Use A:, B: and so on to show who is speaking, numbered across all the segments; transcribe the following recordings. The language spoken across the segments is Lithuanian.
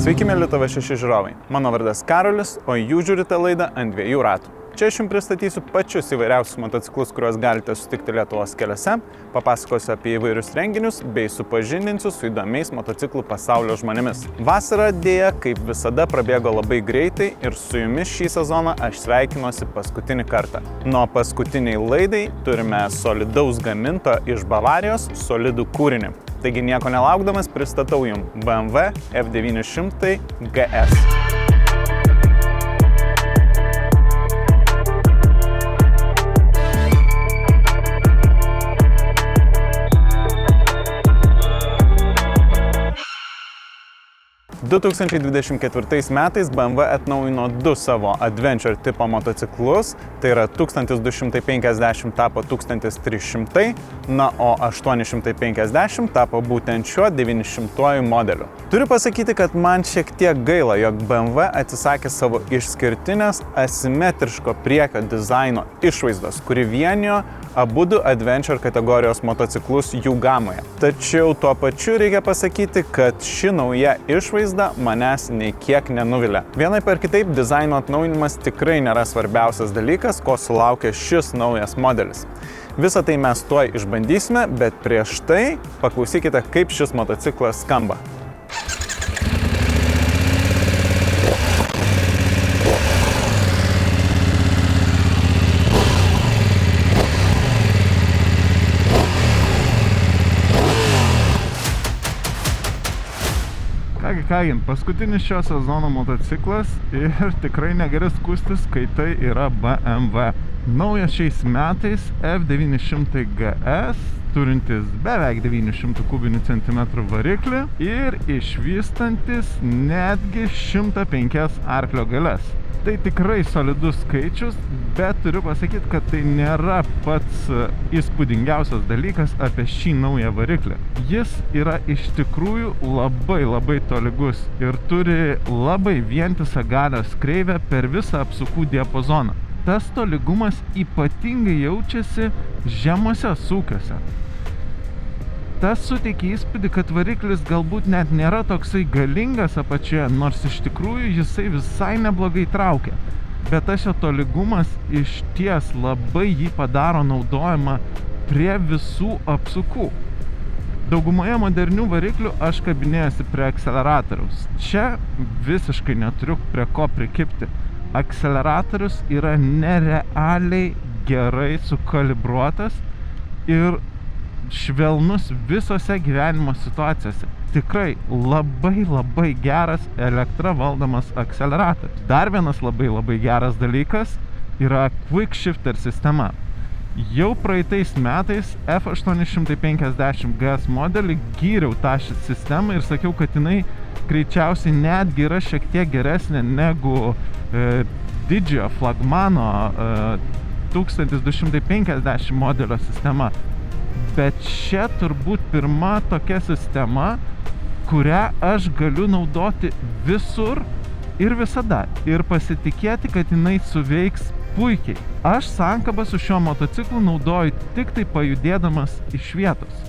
A: Sveiki, mėly TV6 žiūrovai. Mano vardas Karolis, o jūs žiūrite laidą ant dviejų ratų. Čia aš jums pristatysiu pačius įvairiausius motociklus, kuriuos galite sutikti Lietuvos keliuose, papasakosiu apie įvairius renginius bei supažindinsiu su įdomiais motociklų pasaulio žmonėmis. Vasara dėja, kaip visada, prabėgo labai greitai ir su jumis šį sezoną aš sveikinuosi paskutinį kartą. Nuo paskutiniai laidai turime solidaus gaminto iš Bavarijos solidų kūrinį. Taigi nieko nelaukdamas pristatau jums BMW F900 GS. – 2024 metais BMW atnaujino du savo Adventure tipo motociklus, tai yra 1250 tapo 1300, na o 850 tapo būtent šiuo 900 modeliu. Turiu pasakyti, kad man šiek tiek gaila, jog BMW atsisakė savo išskirtinės asimetriško priekio dizaino išvaizdos, kuri vienijo abudu Adventure kategorijos motociklus jų gamoje. Tačiau tuo pačiu reikia pasakyti, kad ši nauja išvaizda manęs nei kiek nenuvilia. Vienaip ar kitaip, dizaino atnaujinimas tikrai nėra svarbiausias dalykas, ko sulaukia šis naujas modelis. Visą tai mes tuoj išbandysime, bet prieš tai paklausykite, kaip šis motociklas skamba. Kągi, paskutinis šio sezono motociklas ir tikrai negerai skųstis, kai tai yra BMW. Naujas šiais metais F900 GS, turintis beveik 900 kubinių centimetrų variklį ir išvystantis netgi 105 arklio galias. Tai tikrai solidus skaičius, bet turiu pasakyti, kad tai nėra pats įspūdingiausias dalykas apie šį naują variklį. Jis yra iš tikrųjų labai tolygus ir turi labai vientisą galios kreivę per visą apsukų diapazoną. Tas tolygumas ypatingai jaučiasi žemuose sūkiuose. Tas suteikia įspūdį, kad variklis galbūt net nėra toksai galingas apačioje, nors iš tikrųjų jisai visai neblogai traukia. Bet tas jo tolygumas išties labai jį padaro naudojimą prie visų apsukų. Daugumoje modernių variklių aš kabinėjusi prie akceleratoriaus. Čia visiškai neturiu prie ko prikibti. Akceleratorius yra nerealiai gerai sukalibruotas ir švelnus visose gyvenimo situacijose. Tikrai labai geras elektra valdomas akceleratorius. Dar vienas labai geras dalykas yra Quick Shifter sistema. Jau praeitais metais F850 GS modelį gyriau tą sistemą ir sakiau, kad jinai greičiausiai netgi yra šiek tiek geresnė negu didžiojo flagmano 1250 modelio sistema. Bet čia turbūt pirma tokia sistema, kurią aš galiu naudoti visur ir visada ir pasitikėti, kad jinai suveiks puikiai. Aš sankabą su šiuo motociklu naudoju tik tai pajudėdamas iš vietos.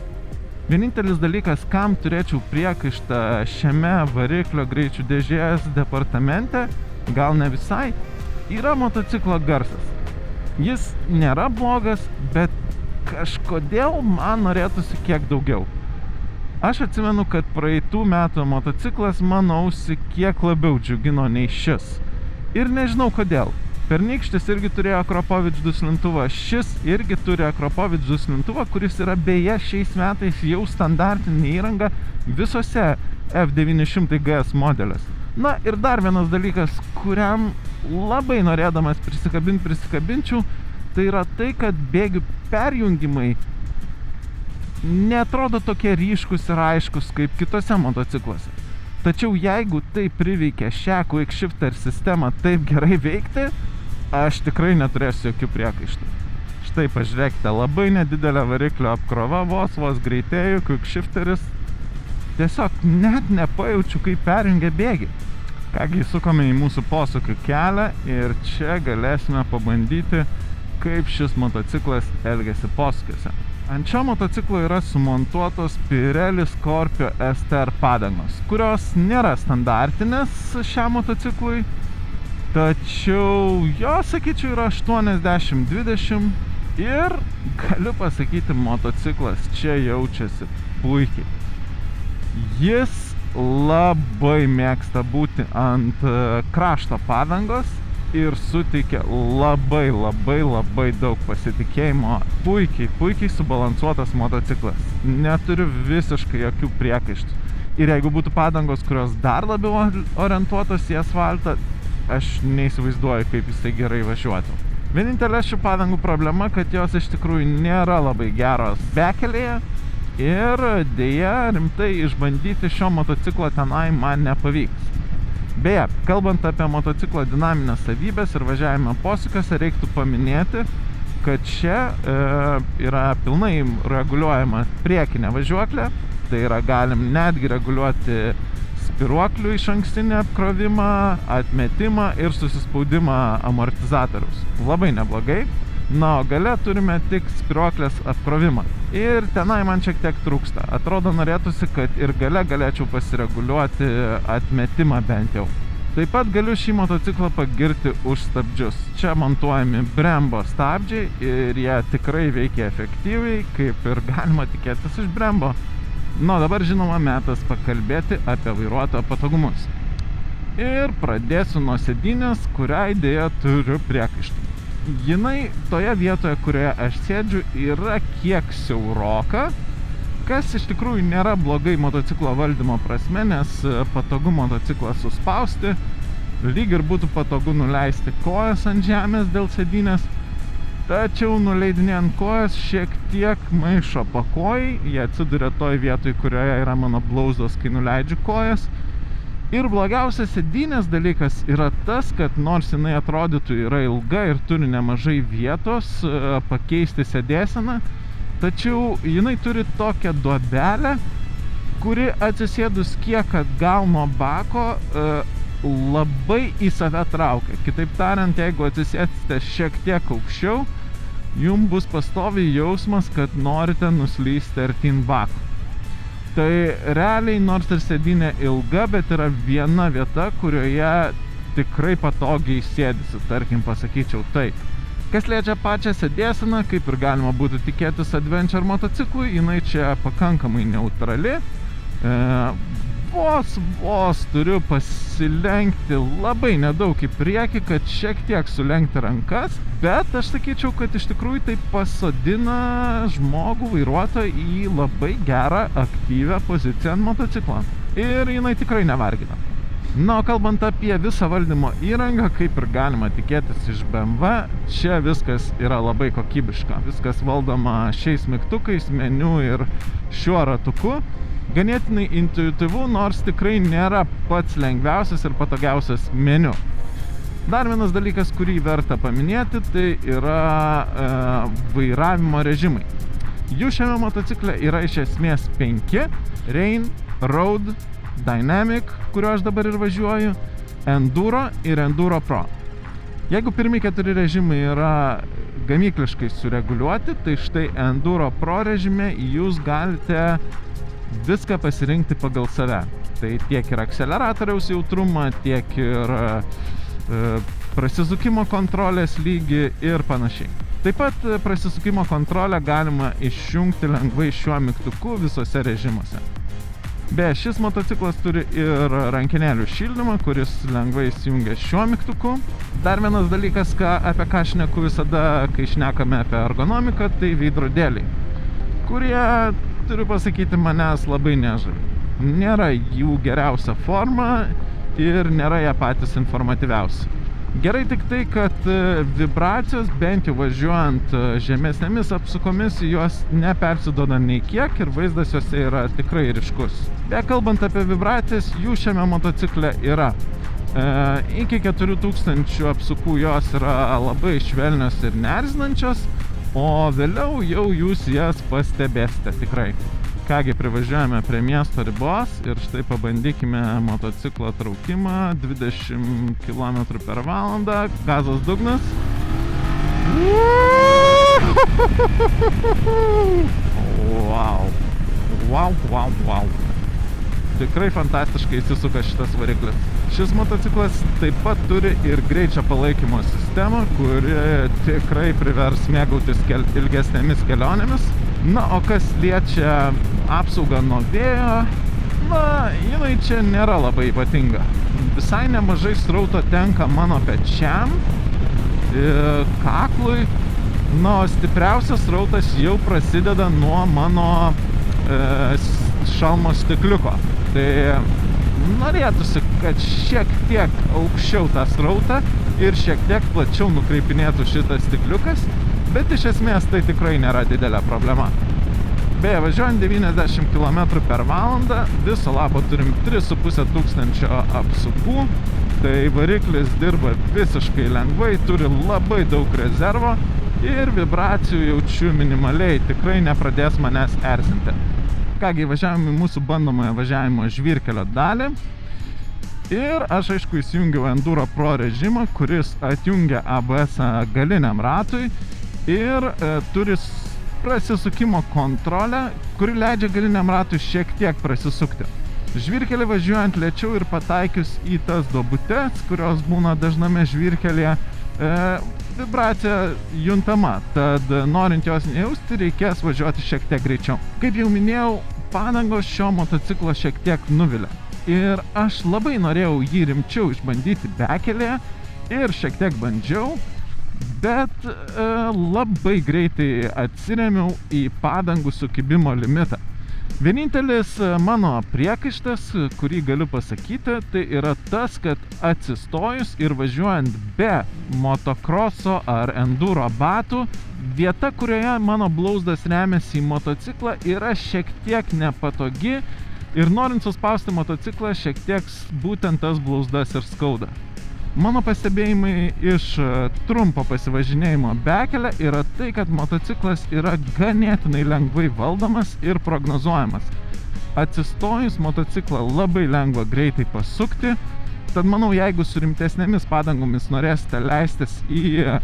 A: Vienintelis dalykas, kam turėčiau priekaištą šiame variklio greičių dėžės departamente, gal ne visai, yra motociklo garsas. Jis nėra blogas, bet kažkodėl man norėtųsi kiek daugiau. Aš atsimenu, kad praeitų metų motociklas mano ausį kiek labiau džiugino nei šis. Ir nežinau kodėl. Pernykštis irgi turėjo Akropovič duslintuvą, šis irgi turi Akropovič duslintuvą, kuris yra beje šiais metais jau standartinė įranga visose F900 GS modeliuose. Na ir dar vienas dalykas, kuriam labai norėdamas prisikabinčiau, tai yra tai, kad bėgių perjungimai neatrodo tokie ryškus ir aiškus kaip kitose motocikluose. Tačiau jeigu tai priveikia šią Quick Shifter sistemą taip gerai veikti, aš tikrai neturėsiu jokių priekaištų. Štai pažiūrėkite, labai nedidelė variklio apkrova, vos greitėjų, Quick Shifteris. Tiesiog net nepajaučiu, kaip perjungia bėgį. Kągi, sukome į mūsų posūkių kelią ir čia galėsime pabandyti, kaip šis motociklas elgiasi posūkiuose. Ant šio motociklo yra sumontuotos Pirelli Scorpio STR padangos, kurios nėra standartinės šiam motociklui, tačiau jo, sakyčiau, yra 80-20 ir galiu pasakyti, motociklas čia jaučiasi puikiai. Jis labai mėgsta būti ant krašto padangos ir suteikia labai daug pasitikėjimo. Puikiai subalansuotas motociklas. Neturiu visiškai jokių priekaištų. Ir jeigu būtų padangos, kurios dar labiau orientuotos į asfaltą, aš neįsivaizduoju, kaip jisai gerai važiuotų. Vienintelė šių padangų problema, kad jos iš tikrųjų nėra labai geros bekelėje ir dėja rimtai išbandyti šio motociklo tenai man nepavyks. Beje, kalbant apie motociklo dinaminės savybės ir važiavimą posūkiuose, reiktų paminėti, kad čia yra pilnai reguliuojama priekinė važiuoklė, tai yra galim netgi reguliuoti spiruoklių išankstinį apkrovimą, atmetimą ir susispaudimą amortizatoriaus. Labai neblogai. Na, o gale turime tik spiruoklės apkrovimą. Ir tenai man šiek tiek trūksta. Atrodo, norėtųsi, kad ir gale galėčiau pasireguliuoti atmetimą bent jau. Taip pat galiu šį motociklą pagirti už stabdžius. Čia montuojami Brembo stabdžiai ir jie tikrai veikia efektyviai, kaip ir galima tikėtis iš Brembo. Na, dabar žinoma metas pakalbėti apie vairuotojo patogumus. Ir pradėsiu nuo sėdynės, kuriai dėja turiu priekaištų. Jinai toje vietoje, kurioje aš sėdžiu, yra kiek siauroka, kas iš tikrųjų nėra blogai motociklo valdymo prasme, nes patogu motociklą suspausti, lyg ir būtų patogu nuleisti kojas ant žemės dėl sėdynės, tačiau nuleidinėjant kojas šiek tiek maišo pakojai, jie atsiduria toj vietoj, kurioje yra mano blauzdos, kai nuleidžiu kojas. Ir blogiausias sėdynės dalykas yra tas, kad nors jinai atrodytų yra ilga ir turi nemažai vietos pakeisti sėdėseną, tačiau jinai turi tokią duobelę, kuri atsisėdus kiek atgal nuo bako labai į save traukia. Kitaip tariant, jeigu atsisėsite šiek tiek aukščiau, jums bus pastoviai jausmas, kad norite nuslysti artyn bako. Tai realiai, nors ir sėdynė ilga, bet yra viena vieta, kurioje tikrai patogiai sėdisi, tarkim, pasakyčiau taip. Kas liečia pačią sėdėseną, kaip ir galima būtų tikėtis adventure motociklui, jinai čia pakankamai neutrali. Vos turiu pasilenkti labai nedaug į priekį, kad šiek tiek sulenkti rankas, bet aš sakyčiau, kad iš tikrųjų tai pasodina žmogų vairuotoją į labai gerą, aktyvią poziciją ant motociklo. Ir jinai tikrai nevargina. Na, o kalbant apie visą valdymo įrangą, kaip ir galima tikėtis iš BMW, čia viskas yra labai kokybiška. Viskas valdoma šiais mygtukais, meniu ir šiuo ratuku. Ganėtinai intuityvu, nors tikrai nėra pats lengviausias ir patogiausias meniu. Dar vienas dalykas, kurį verta paminėti, tai yra vairavimo režimai. Jų šiame motocikle yra iš esmės 5: Rain, Road, Dynamic, kurio aš dabar ir važiuoju, Enduro ir Enduro Pro. Jeigu pirmi 4 režimai yra gamykliškai sureguliuoti, tai štai Enduro Pro režime jūs galite viską pasirinkti pagal save. Tai tiek ir akceleratoriaus jautrumą, tiek ir prasisukimo kontrolės lygį ir panašiai. Taip pat prasisukimo kontrolę galima išjungti lengvai šiuo mygtuku visose režimuose. Beje, šis motociklas turi ir rankenėlių šildymą, kuris lengvai įsijungia šiuo mygtuku. Dar vienas dalykas, apie ką šneku visada, kai šnekame apie ergonomiką, tai veidrodėliai, kurie, turiu pasakyti, manęs labai nežavi. Nėra jų geriausia forma ir nėra jie patys informatyviausi. Gerai tik tai, kad vibracijos, bent jau važiuojant žemesnėmis apsukomis, jos nepersiduoda nei kiek ir vaizdas jose yra tikrai ryškus. Be kalbant apie vibracijas, jų šiame motocikle yra. Iki 4000 apsukų jos yra labai švelnios ir neerzinančios, o vėliau jau jūs jas pastebėsite tikrai. Kągi, privažiuojame prie miesto ribos ir štai pabandykime motociklo traukimą 20 km/h, gazas dugnas. Wow. Tikrai fantastiškai įsisuka šitas variklis. Šis motociklas taip pat turi ir greičio palaikymo sistemą, kuri tikrai privers mėgautis ilgesnėmis kelionėmis. Na, o kas liečia apsaugą nuo vėjo, jinai čia nėra labai ypatinga. Visai nemažai srauto tenka mano pečiam, kaklui, o stipriausias srautas jau prasideda nuo mano šalmo stikliuko. Tai norėtųsi, kad šiek tiek aukščiau tą srautą ir šiek tiek plačiau nukreipinėtų šitas stikliukas, bet iš esmės tai tikrai nėra didelė problema. Beje, važiuojant 90 km/h, viso labo turim 3500 apsukų, tai variklis dirba visiškai lengvai, turi labai daug rezervo ir vibracijų jaučiu minimaliai, tikrai nepradės manęs erzinti. Kągi, važiavome į mūsų bandomojo važiavimo žvyrkelio dalį ir aš aišku įsijungiau Enduro Pro režimą, kuris atjungia ABS galiniam ratui ir turi prasisukimo kontrolę, kuri leidžia galiniam ratui šiek tiek prasisukti. Žvyrkelį važiuojant lėčiau ir pataikius į tas duobutes, kurios būna dažname žvyrkelyje, vibracija juntama, tad norint jos nejausti, reikės važiuoti šiek tiek greičiau. Kaip jau minėjau, padangos šio motociklo šiek tiek nuvilia. Ir aš labai norėjau jį rimčiau išbandyti bekelėje ir šiek tiek bandžiau, bet labai greitai atsiremiau į padangų sukibimo limitą. Vienintelis mano priekaištas, kurį galiu pasakyti, tai yra tas, kad atsistojus ir važiuojant be motokroso ar enduro batų, vieta, kurioje mano blauzdas remiasi į motociklą, yra šiek tiek nepatogi ir norint suspausti motociklą, šiek tiek būtent tas blauzdas ir skauda. Mano pastebėjimai iš trumpo pasivažinėjimo bekelę yra tai, kad motociklas yra ganėtinai lengvai valdomas ir prognozuojamas. Atsistojus motociklą labai lengva greitai pasukti, tad manau, jeigu su rimtesnėmis padangomis norėsite leistis į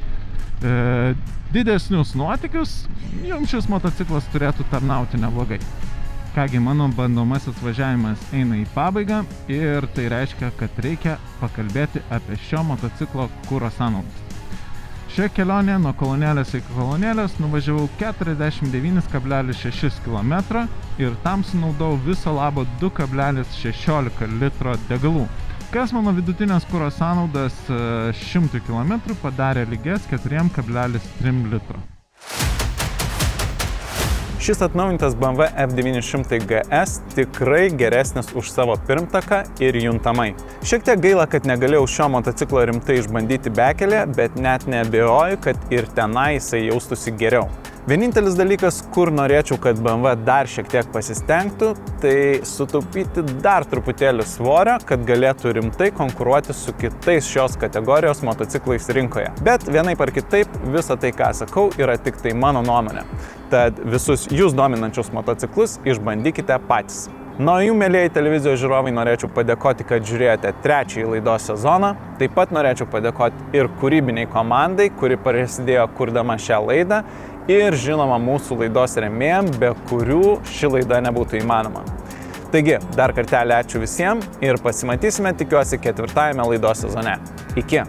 A: didesnius nuotykius, jums šis motociklas turėtų tarnauti neblogai. Kągi, mano bandomasis važiavimas eina į pabaigą ir tai reiškia, kad reikia pakalbėti apie šio motociklo kuro sąnaudas. Šioje kelionėje nuo kolonėlės iki kolonėlės nuvažiavau 49,6 km ir tam sunaudojau viso labo 2,16 litro degalų, kas mano vidutinės kuro sąnaudas 100 km padarė lygias 4,3 litro.
B: Šis atnaujintas BMW F900 GS tikrai geresnis už savo pirmtaką ir juntamai. Šiek tiek gaila, kad negalėjau šio motociklo rimtai išbandyti bekelėje, bet net neabejoju, kad ir tenai jisai jaustųsi geriau. Vienintelis dalykas, kur norėčiau, kad BMW dar šiek tiek pasistengtų, tai sutaupyti dar truputėlį svorio, kad galėtų rimtai konkuruoti su kitais šios kategorijos motociklais rinkoje. Bet vienaip ar kitaip, visa tai, ką sakau, yra tik tai mano nuomonė. Tad visus jūs dominančius motociklus išbandykite patys. Nuo jų, mėlieji televizijos žiūrovai, norėčiau padėkoti, kad žiūrėjote trečiąjį laidos sezoną. Taip pat norėčiau padėkoti ir kūrybiniai komandai, kuri prasidėjo kurdama šią laidą, ir žinoma mūsų laidos rėmėjam, be kurių ši laida nebūtų įmanoma. Taigi, dar kartelį ačiū visiems ir pasimatysime, tikiuosi, 4. laidos sezone. Iki!